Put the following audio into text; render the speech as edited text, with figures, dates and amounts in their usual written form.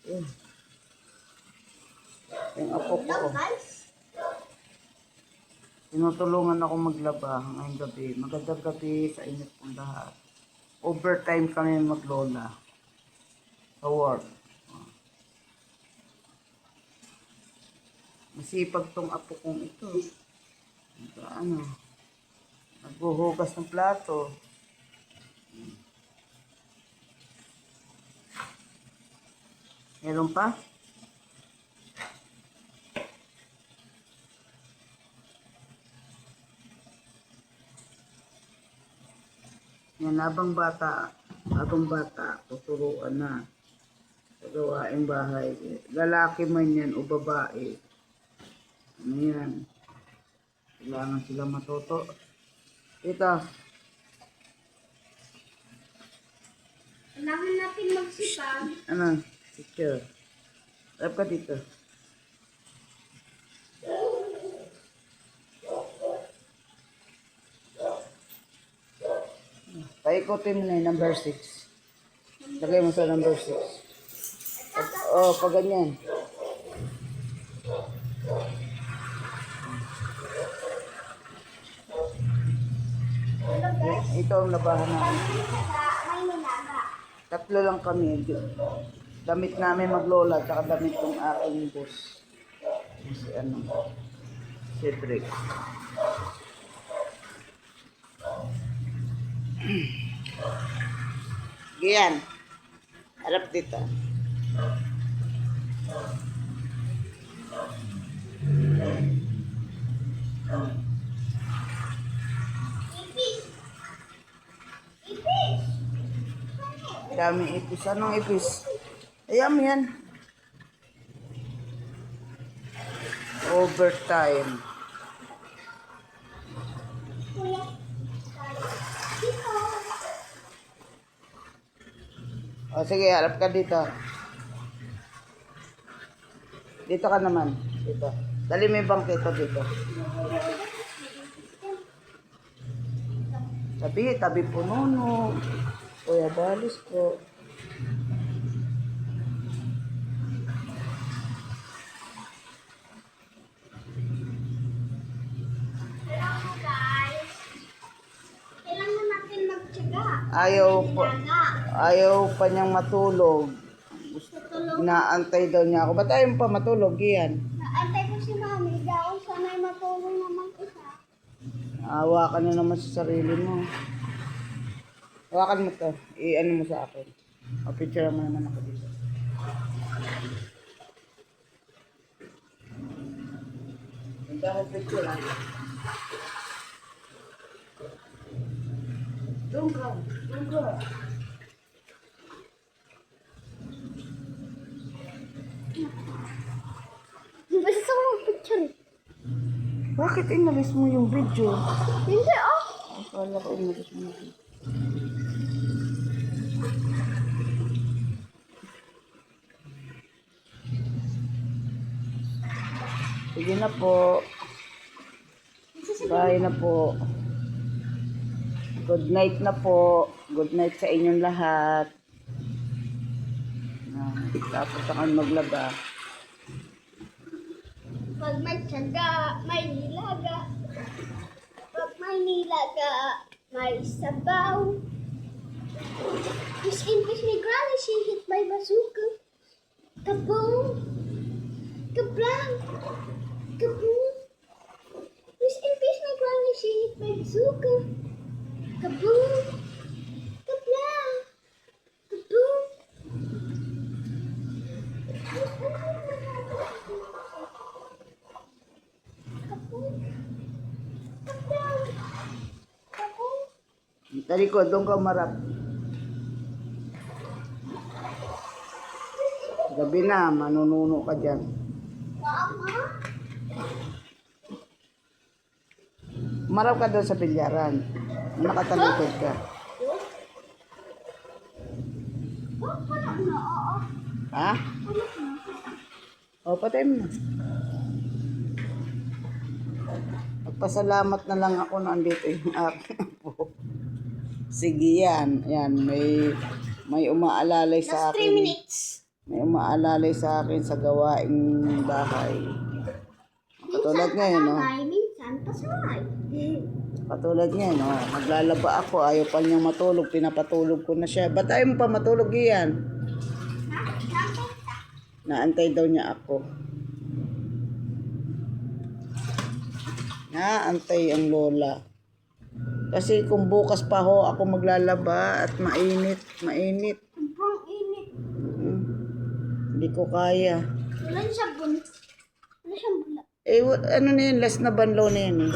Yun. Yung apo ko. Tinutulungan ako maglaba ngayong gabi. Magandang gabi sa inyo pong lahat. Overtime kami maglola. Sa work. Masipag tong apo kong ito. Ano? Naghuhugas ng plato. Meron pa? Yan, habang bata, tuturuan na sa gawaing bahay. Lalaki man yan o babae. Ano yan? Kailangan sila matuto. Ito. Kailangan natin magsipag. Ano? Picture. Harap ka dito. Paikutin mo na yung number 6. Lagay mo sa number 6. Pag ganyan. Ito ang labahan namin. May nilaga. Tatlo lang kami. Damit namin maglola, tsaka damit ng aking boss. Si Cedric. Giyan. Harap dito. Dami ipis. Anong ipis? Ayan mo yan. Overtime. O sige, harap ka dito. Dito ka naman. Dito. Dali mo yung bangkito dito. Tabi po nuno. Kuya balis po. Hello guys. Kailangan natin magtyaga. Ayaw pa niyang matulog. Tutulog. Inaantay daw niya ako. Ba't ayaw pa matulog? Iyan. Naantay ko si Mami. Daw sana'y matulog naman isa. Awa ka na naman sa sarili mo. Hawakan mo to. I-ano mo sa akin. O, picture mo naman ako dito. Hindi ako picture ha. Doon ka. Basta ko mag-picture. Bakit inalis mo yung video? Hindi ah. Akala ko inalis mo yung video. Sige na po. Bye na po. Good night na po. Good night sa inyong lahat. Tapos ako maglaba. Pag may tiyaga, may nilaga. Pag may nilaga, may sabaw. Miss in peace, my granny, she hit by bazooka. Kaboom! Kablang! Kaboom! Miss in peace, my granny, she hit by bazooka. Kaboom! Kablang! Kaboom! Tadi ko, doon ka marap. Gabi na, manununo ka dyan. Marap ka doon sa pilyaran. Nakatalikod ka. Ha? O, patay mo na. Magpasalamat na lang ako na andito yung aking apo. Sige yan. Yan, may umaalalay sa Last 3 akin. minutes. May umaalalay sa akin sa gawaing bahay. Katulad ngayon, no? Minsan pasaway. Katulad ngayon, no? Maglalaba ako, ayaw pa niyang matulog, pinapatulog ko na siya. Ba't ayaw mo pa matulog iyan? Naantay daw niya ako. Naantay ang lola. Kasi kung bukas pa ho ako maglalaba at mainit. Sobrang init. Hindi ko kaya. Wala sabon. Wala siyang bula. Eh, ano na yun? Last na banlaw na yun eh.